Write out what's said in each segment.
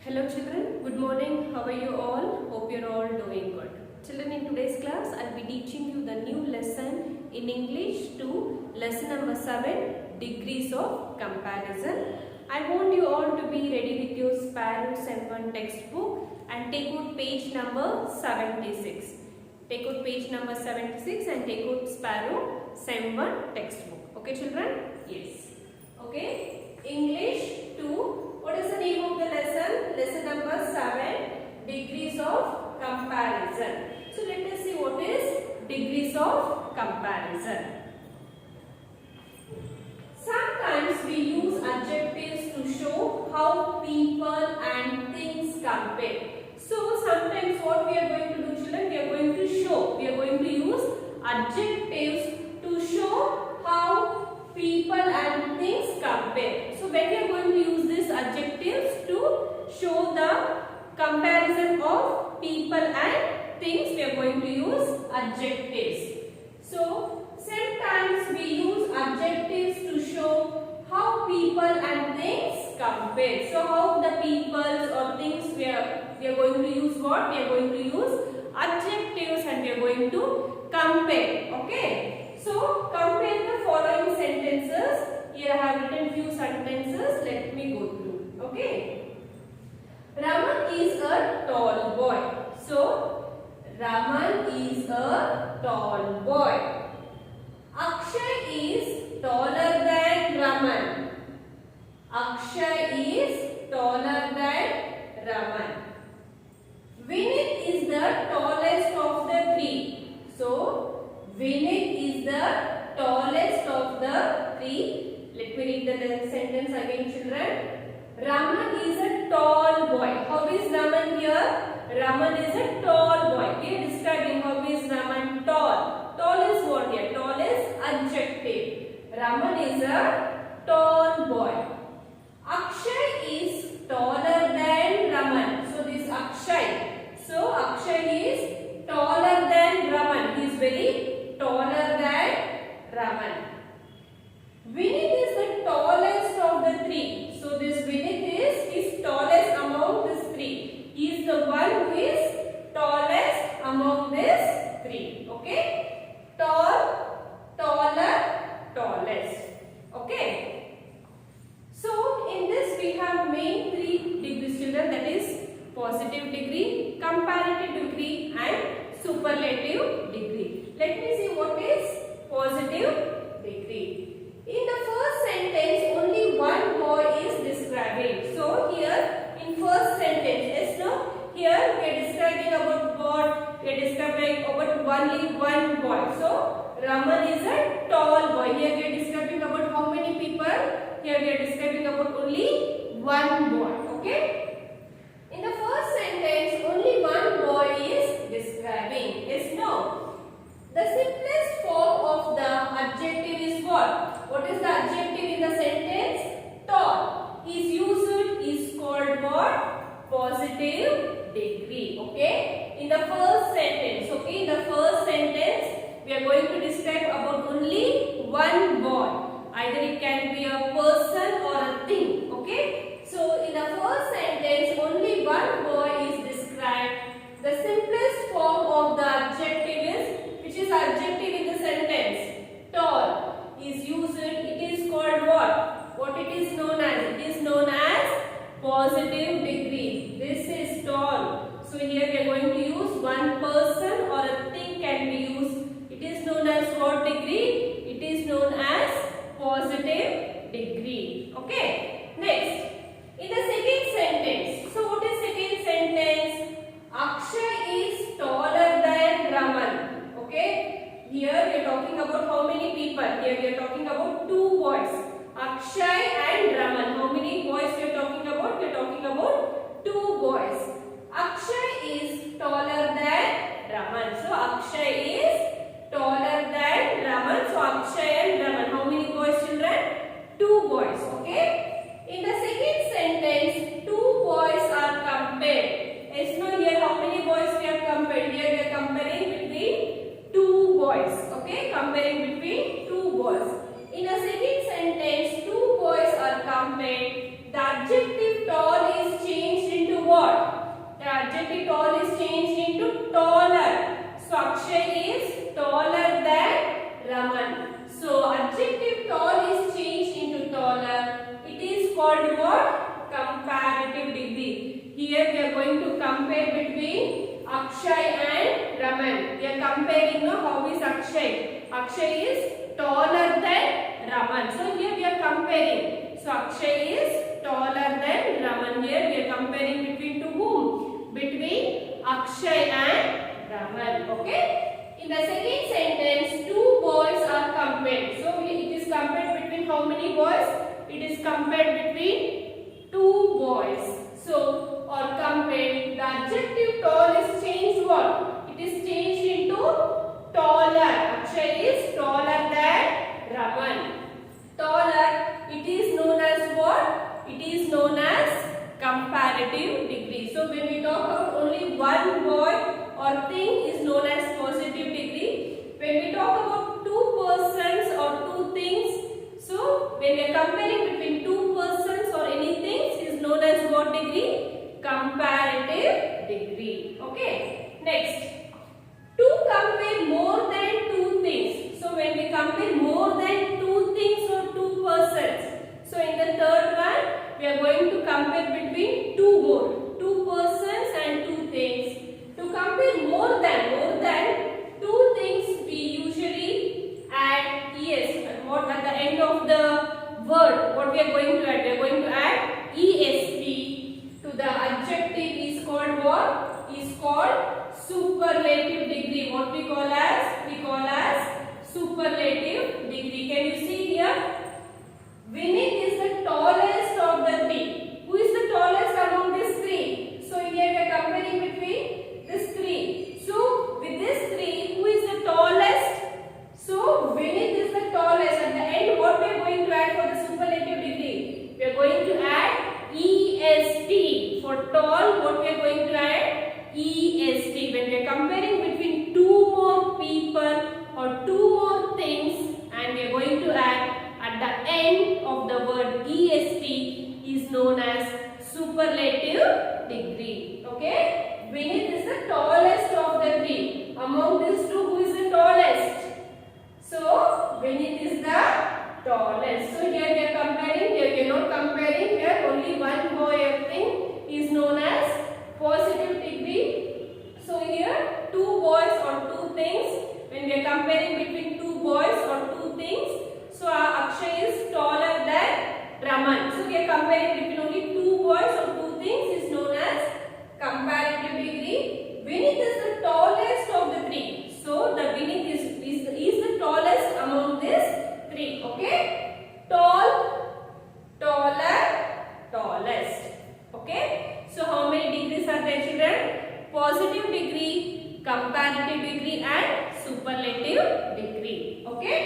Hello children, good morning. How are you all? Hope you're all doing good. Children, in today's class, I'll be teaching you the new lesson in English to lesson number 7, Degrees of Comparison. I want you all to be ready with your Sparrow Sem 1 textbook and take out page number 76. Take out page number 76 and take out Sparrow Sem 1 textbook. Okay children? Yes. Okay. English 2. What is the name of the lesson? Lesson number 7, Degrees of Comparison. So let us see what is degrees of comparison. Sometimes we use adjectives to show how people and things compare. So sometimes what we are going to do, children, we are going to show. We are going to use adjectives to show how people and things compare. So when we are going to use these adjectives to show the comparison of people and things, we are going to use adjectives. So sometimes we use adjectives to show how people and things compare. So how the peoples or things we are going to use what? We are going to use adjectives and we are going to compare. Okay. So compare the following sentences. Here I have written few sentences. Let me go through. Okay. Raman is a tall boy. So Raman is a tall boy. Akshay is taller than Raman. Akshay is taller than Raman. Vinit is the tallest of the three. So Vinit is the tallest of the three. Let me read the sentence again, children. Raman is a tall boy. How is Raman here? Raman is a tall boy. We are describing how is Raman tall. Tall is what here? Tall is adjective. Raman is a tall boy. Akshay is taller than Raman. So this Akshay. So Akshay is taller than Raman. He is very taller than Raman. Vinit is the tallest of the three. So this Vinit is tallest among these three. He is the one who is tallest among these three. Okay. Tall, taller, tallest. Okay. So in this we have main three degrees, children, that is positive degree, comparative degree and superlative degree. Let me see what is positive degree. In the first sentence, only one boy is describing. So here in first sentence, yes, no? Here we are describing about what? We are describing about only one boy. So Raman is a tall boy. Here we are describing about how many people? Here we are describing about only one boy. Okay? In the first sentence, only one boy is describing. Yes, no? The simplest form of the adjective is what? What is the adjective in the sentence? Tall. Is used is called what? Positive degree. Okay? In the first sentence. Okay? In the first sentence, we are going to describe about only one boy. Either it can be a person or a thing. Okay? So in the first sentence, only one boy is described. The simplest form of the adjective is, which is adjective in the sentence? Tall is used. It is called what? What it is known as? It is known as positive degree. This is tall. So here we are going to use one person or a thing can be used. It is known as what degree? It is known as positive degree. Okay. Next. In the second sentence, so what is second sentence? Akshay is taller than Raman. Okay? Here we are talking about how many people? Here we are talking about two boys. Akshay and Raman. How many boys we are talking about? We are talking about two boys. Akshay is taller than Raman. So Akshay is taller than Raman. So Akshay and Raman. How many boys, children? Two boys. Okay? In the second sentence, two boys are compared. Yes, no, here how many boys we have compared? Here we are comparing between two boys. Okay, comparing between two boys. In the second sentence, two boys are compared. The adjective tall is changed into adjective tall is changed into taller. So Akshay is taller than Raman. So adjective tall is changed into taller. It is called what? Comparative degree. Here we are going to compare between Akshay and Raman. We are comparing now how is Akshay. Akshay is taller than Raman. So here we are comparing. So Akshay is taller than Raman. Here we are comparing between to whom? Between Akshay and Raman. Okay. In the second sentence, two boys are compared. So it is compared between how many boys? It is compared between two boys. So or compared, the adjective tall is changed what? It is changed into taller. Akshay is taller than Raman. Taller, it is known as what? It is known as comparative degree. So when we talk about only one boy or thing is known as positive degree. When we talk about two persons or two things, so when we are comparing between two persons or anything is known as what degree? Comparative degree. Okay. Next, to compare more than two things. So when we compare more than two things or two persons, so in the third one we are going to compare between two persons and two things. To compare more than two things, we usually add es. What at the end of the word? What we are going to add? We are going to add esp to the adjective. Is called what? Is called superlative degree. What we call as? We call as superlative degree. Can you see here? Vinith is the tallest of the three. Who is the tallest among these three? So here we are comparing between these three. So with these three, who is the tallest? So Vinith is the tallest. At the end, what we are going to add for the superlative degree? We are going to add est. For tall, what we are going to add? est. When we are comparing between two more people or two more things, and we are going to add at the end of the word est is known as superlative degree. Okay. Vinith is the tallest of the three. Among these two, who is the tallest? So Vinith is the tallest. So here we are comparing. Here we are not comparing. Here only one boy or thing is known as positive degree. So here two boys or two things. When we are comparing between two boys or two things, so Akshay is taller than Raman. So we are comparing between only two boys or two things is known as comparative degree. Vinith is the tallest of the three. So the Vinith is the tallest among these three. Okay. Tall, taller, tallest. Okay. So how many degrees are there, children? Positive degree, comparative degree and superlative degree. Okay.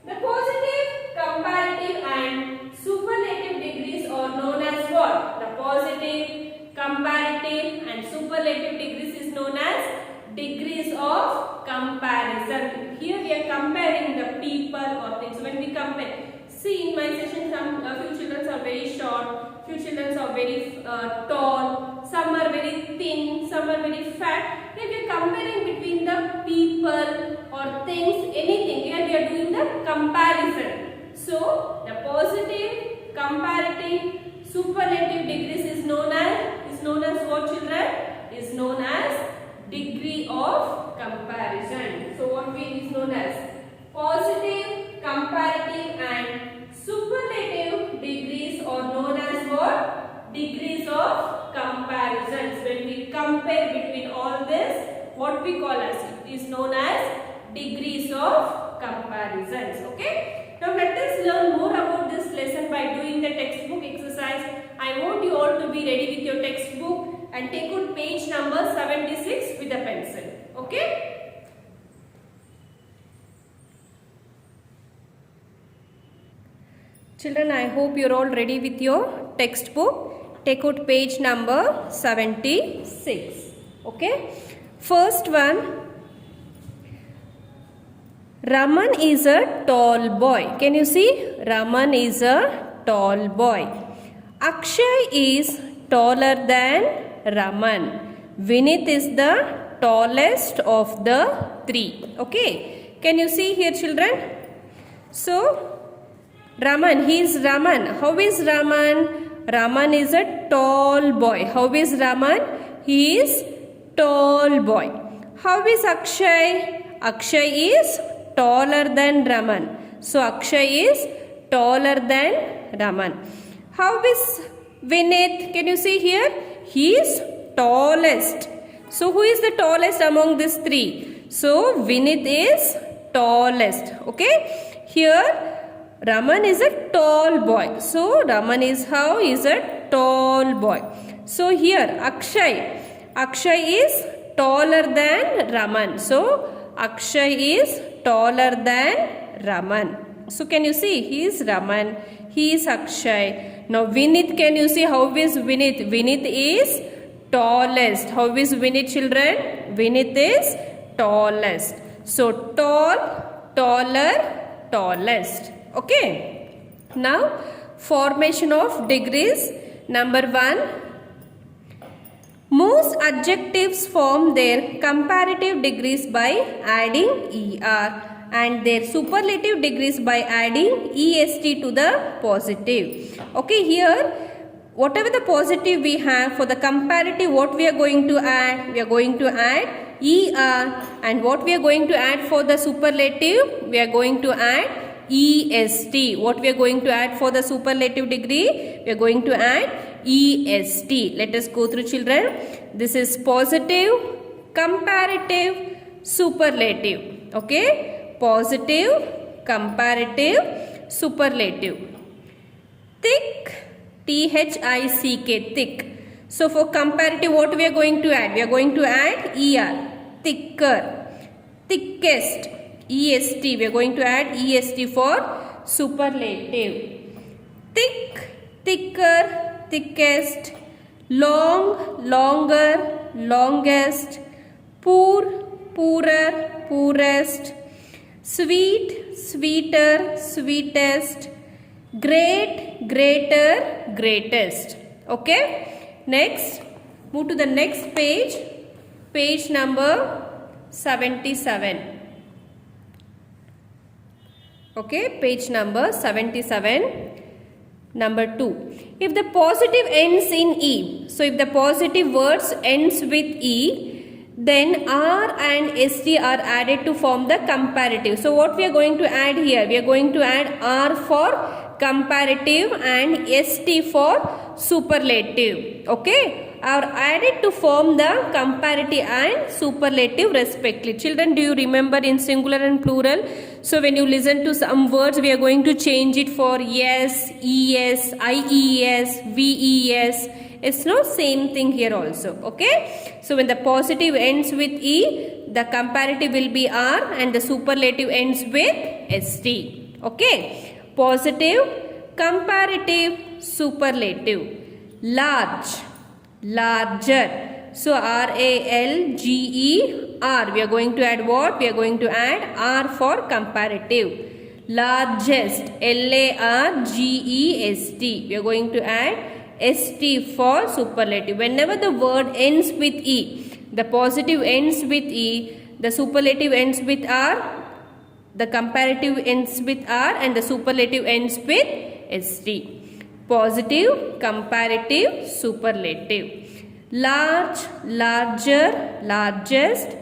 The positive, comparative and superlative degrees are known as what? The positive, comparative and superlative degrees is known as degrees of comparison. Here we are comparing the people or things. When we compare, see in my session few children are very short, few children are very tall, some are very thin, some are very fat. Here we are comparing between the people or things, anything. Here we are doing the comparison. So the positive, comparative, superlative degrees is known as what, children? Is known as degree of comparison. So what is known as positive, comparative and superlative degrees are known as what? Degrees of comparisons. When we compare between all this, what we call as it is known as degrees of comparisons. Okay. Now let us learn more about this lesson by doing the textbook exercise. I want you all to be ready with your textbook and take out page number 76 with a pencil. Okay. Children, I hope you are all ready with your textbook. Take out page number 76. Okay. First one, Raman is a tall boy. Can you see? Raman is a tall boy. Akshay is taller than Raman. Vinith is the tallest of the three. Okay. Can you see here, children? So, Raman, he is Raman. How is Raman? Raman is a tall boy. How is Raman? He is tall boy. How is Akshay? Akshay is taller than Raman. So, Akshay is taller than Raman. How is Vinith? Can you see here? He is tallest. So, who is the tallest among these three? So, Vinith is tallest. Okay. Here, Raman is a tall boy. So, Raman is how? Is a tall boy. So, here, Akshay is taller than Raman. So, Akshay is taller than Raman. So, can you see? He is Raman. He is Akshay. Now, Vinith, can you see how is Vinith? Vinith is tallest. How is Vinith, children? Vinith is tallest. So, tall, taller, tallest. Okay. Now, formation of degrees. Number 1. Most adjectives form their comparative degrees by adding ER and their superlative degrees by adding EST to the positive. Okay, here whatever the positive we have, for the comparative what we are going to add? We are going to add ER, and what we are going to add for the superlative? We are going to add EST. What we are going to add for the superlative degree? We are going to add EST. Let us go through, children. This is positive, comparative, superlative. Okay. Positive, comparative, superlative. Thick, THICK, thick. So, for comparative what we are going to add? We are going to add ER. Thicker, thickest, EST. We are going to add EST for superlative. Thick, thicker, thickest. Long, longer, longest. Poor, poorer, poorest. Sweet, sweeter, sweetest. Great, greater, greatest. Okay. Next, move to the next page. Page number 77. Okay, page number 77. Number 2. If the positive ends in E, so if the positive words ends with E, then R and ST are added to form the comparative. So what we are going to add here? We are going to add R for comparative and ST for superlative. Okay. Are added to form the comparative and superlative respectively. Children, do you remember in singular and plural? So when you listen to some words, we are going to change it for yes, es, ies, ves. It's no same thing here also. Okay. So when the positive ends with E, the comparative will be R and the superlative ends with ST. Okay. Positive, comparative, superlative. Large, larger. So RALGER. We are going to add what? We are going to add R for comparative. Largest, LARGEST. We are going to add ST for superlative. Whenever the word ends with E, the positive ends with E, the superlative ends with R, the comparative ends with R, and the superlative ends with ST. Positive, comparative, superlative. Large, larger, largest.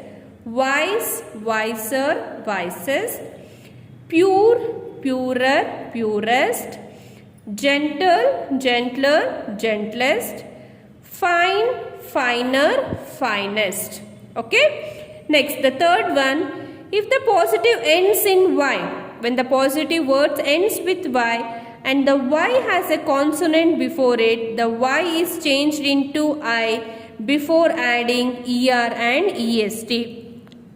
Wise, wiser, wisest. Pure, purer, purest. Gentle, gentler, gentlest. Fine, finer, finest. Okay. Next, the third one. If the positive ends in Y, when the positive word ends with Y and the Y has a consonant before it, the Y is changed into I before adding ER and EST.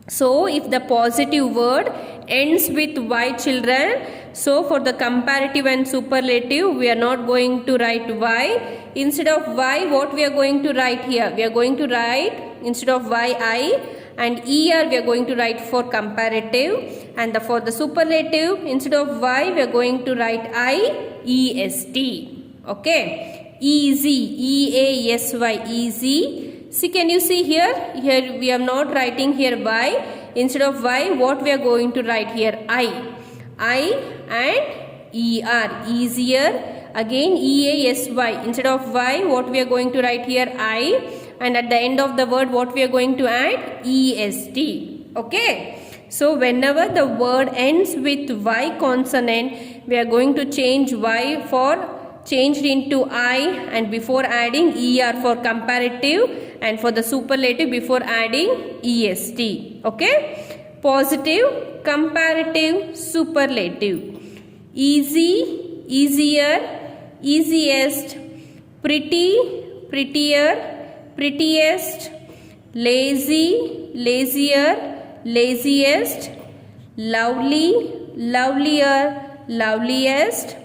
So, if the positive word ends with Y, children, so for the comparative and superlative, we are not going to write Y. Instead of Y, what we are going to write here? We are going to write, instead of Y, I, and ER we are going to write for comparative, and for the superlative, instead of Y, we are going to write I, EST. Okay. Easy, EASY, easy. See, can you see here? Here we are not writing here y. Instead of y, what we are going to write here? I. I and er. Easier. Again EASY. Instead of y, what we are going to write here? I. And at the end of the word, what we are going to add? EST. Okay. So whenever the word ends with y consonant, we are going to change y for changed into I, and before adding ER for comparative, and for the superlative before adding EST. Okay. Positive, comparative, superlative. Easy, easier, easiest. Pretty, prettier, prettiest. Lazy, lazier, laziest. Lovely, lovelier, loveliest.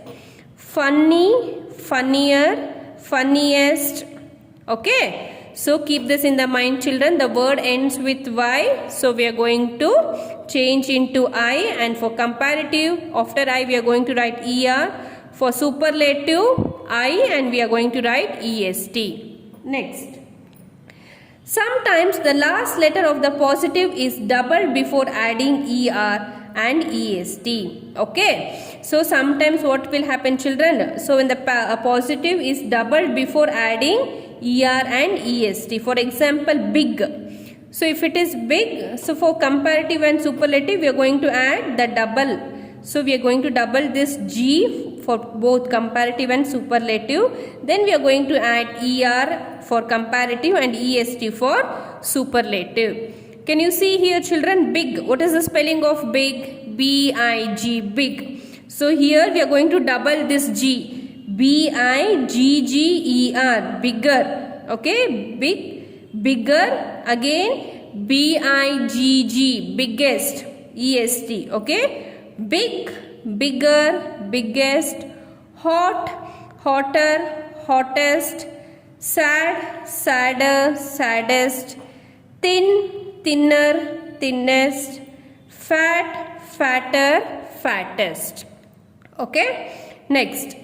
Funny, funnier, funniest. Okay. So keep this in the mind, children. The word ends with y. So we are going to change into I, and for comparative, after I we are going to write ER. For superlative, I, and we are going to write EST. Next. Sometimes the last letter of the positive is doubled before adding ER and EST. Okay. So sometimes what will happen, children? So when the positive is doubled before adding ER and EST. For example, big. So if it is big, so for comparative and superlative, we are going to add the double. So we are going to double this G for both comparative and superlative. Then we are going to add ER for comparative and EST for superlative. Can you see here, children? Big. What is the spelling of big? B-I-G, big. So here we are going to double this G. B-I-G-G-E-R, bigger. Okay, big, bigger. Again, B-I-G-G, biggest, E-S-T. Okay, big, bigger, biggest. Hot, hotter, hottest. Sad, sadder, saddest. Thin, thinner, thinnest. Fat, fatter, fattest. Okay. Next.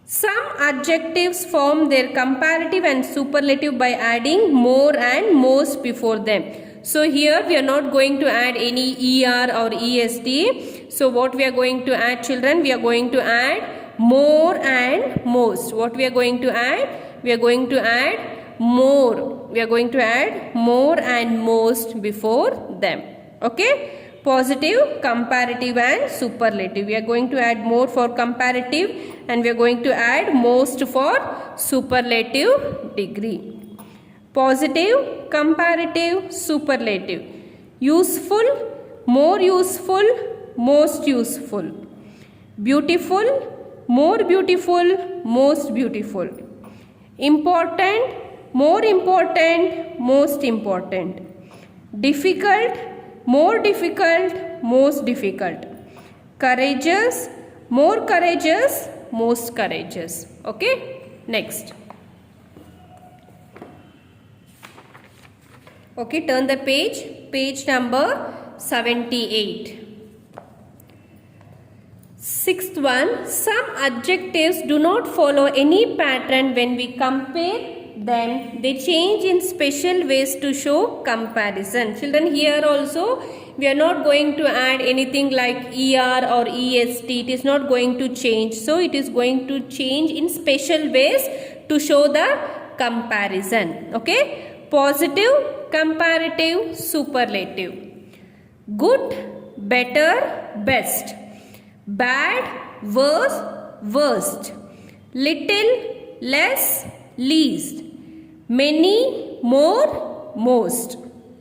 Some adjectives form their comparative and superlative by adding more and most before them. So here we are not going to add any ER or EST. So what we are going to add, children? We are going to add more and most. What we are going to add? We are going to add more. We are going to add more and most before them. Okay. Positive, comparative and superlative. We are going to add more for comparative, and we are going to add most for superlative degree. Positive, comparative, superlative. Useful, more useful, most useful. Beautiful, more beautiful, most beautiful. Important, more important, most important. Difficult, more difficult, most difficult. Courageous, more courageous, most courageous. Okay. Next. Okay, turn the page. Page number 78. Sixth one. Some adjectives do not follow any pattern when we compare them. They change in special ways to show comparison. Children, here also we are not going to add anything like ER or EST. It is not going to change. So it is going to change in special ways to show the comparison. Okay. Positive, comparative, superlative. Good, better, best. Bad, worse, worst. Little, less, least. Many, more, most.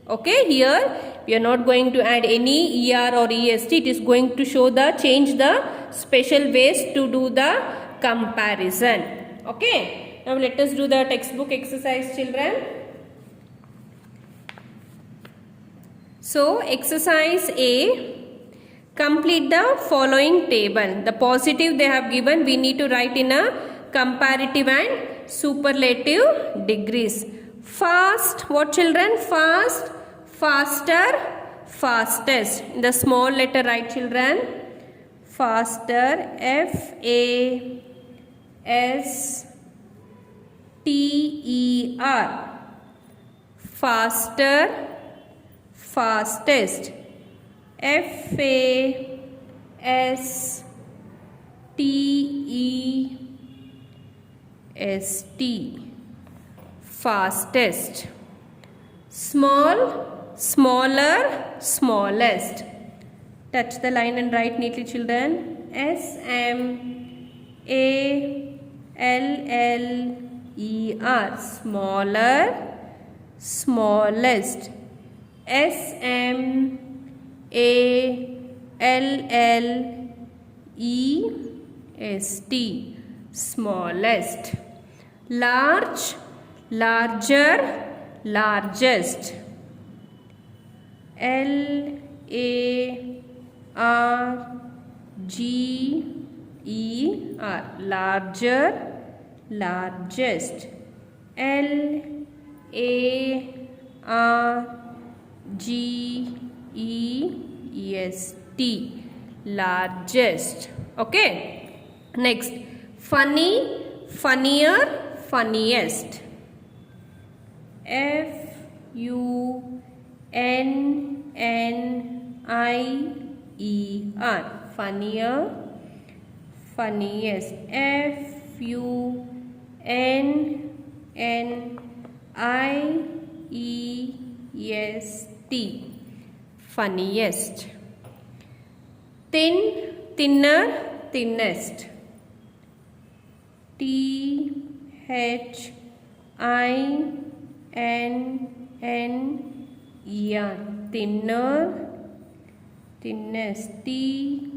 Okay, here we are not going to add any ER or EST. It is going to show the change the special ways to do the comparison. Okay, now let us do the textbook exercise, children. So exercise A. Complete the following table. The positive they have given, we need to write in a comparative and superlative degrees. Fast, what children? Fast, faster, fastest. In the small letter write, children. Faster, F-A-S-T-E-R. faster, fastest. F-A-S-T-E-S-T, fastest. Small, smaller, smallest. Touch the line and write neatly, children. S-M-A-L-L-E-R, smaller, smallest. S-M-A-L-L-E-S-T, smallest. Large, larger, largest. L-A-R-G-E-R, larger, largest. L-A-R-G-E-S-T, largest. Okay. Next, funny, funnier, funniest. F-U-N-N-I-E-R, funnier, funniest. F-U-N-N-I-E-S-T, funniest. Thin, thinner, thinnest. T-H-I-N-N-E-R, thinner, thinnest. T-H-I-N-N-E-S-T.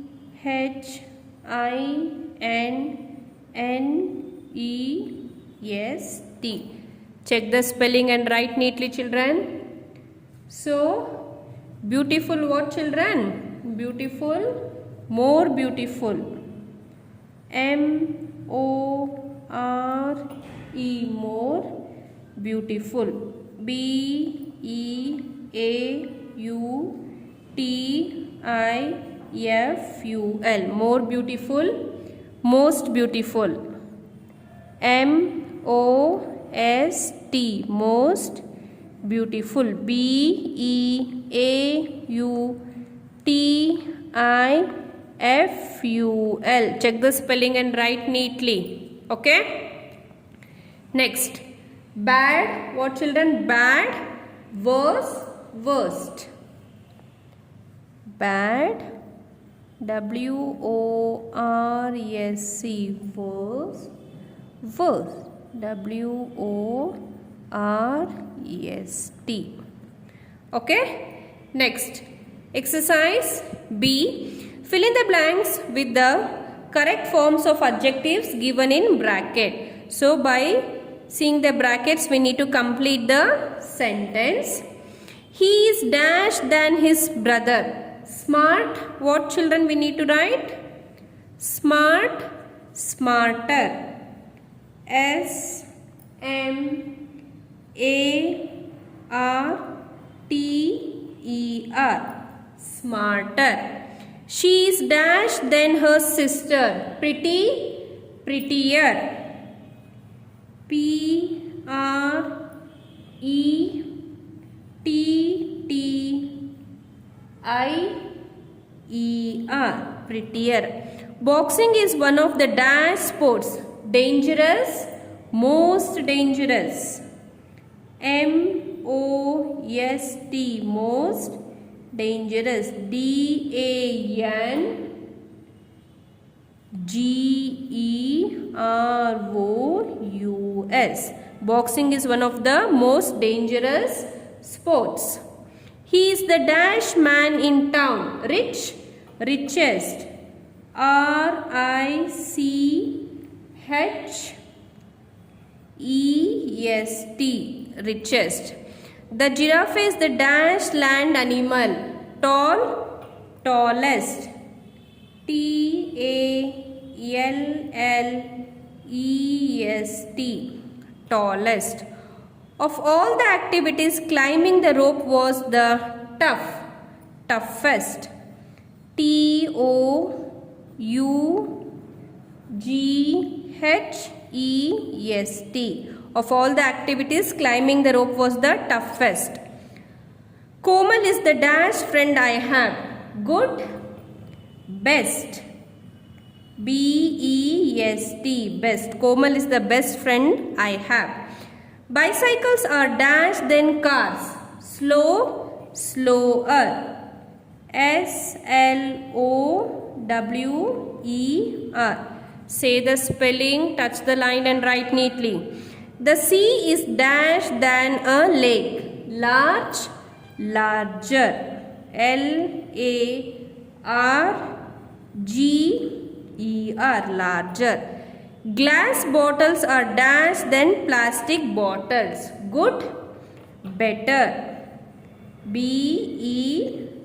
Check the spelling and write neatly, children. So, beautiful what, children? Beautiful, more beautiful. M-O-R-E, more beautiful. B-E-A-U-T-I-F-U-L, more beautiful, most beautiful. M-O-S-T, most beautiful. B-E-A-U-T-I-F-U-L. Check the spelling and write neatly. Okay. Next, bad. What, children? Bad, worse, worst. Bad, W-O-R-S-C, worst, worst, W-O-R-E-S-T. Okay. Next, exercise B. Fill in the blanks with the correct forms of adjectives given in bracket. So, by seeing the brackets, we need to complete the sentence. He is dash than his brother. Smart. What, children, we need to write? Smart, smarter. S-M-A-R-T-E-R, smarter. She is dash than her sister. Pretty, prettier. P-R-E-T-T-I-E-R, prettier. Boxing is one of the dash sports. Dangerous, most dangerous. M-O-S-T, most dangerous. D-A-N-G-E-R-O-U-S, boxing is one of the most dangerous sports. He is the dash man in town. Rich, richest. R-I-C-H-E-S-T, richest. The giraffe is the dash land animal. Tall, tallest. T-A-L-L-E-S-T, tallest. Of all the activities, climbing the rope was the toughest. T-O-U-G-H-E-S-T, Of all the activities, climbing the rope was the toughest. Komal is the dash friend I have. Good, best. B-E-S-T, best. Komal is the best friend I have. Bicycles are dash then cars. Slow, slower. S-L-O-W-E-R. Say the spelling, touch the line and write neatly. The sea is dash than a lake. Large, larger. L-A-R-G-E-R, larger. Glass bottles are dash than plastic bottles. Good, better. B-E-T-T-E-R,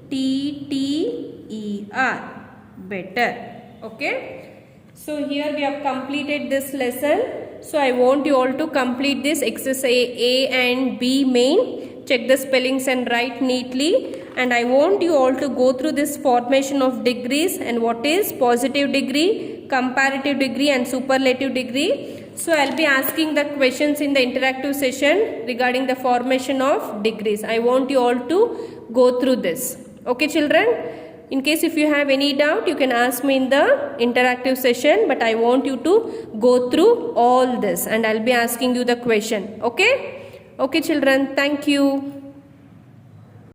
better. Okay. So here we have completed this lesson. So I want you all to complete this exercise A and B main. Check the spellings and write neatly. And I want you all to go through this formation of degrees and what is positive degree, comparative degree and superlative degree. So I'll be asking the questions in the interactive session regarding the formation of degrees. I want you all to go through this. Okay children? In case if you have any doubt, you can ask me in the interactive session, but I want you to go through all this and I'll be asking you the question. Okay? Okay children, thank you.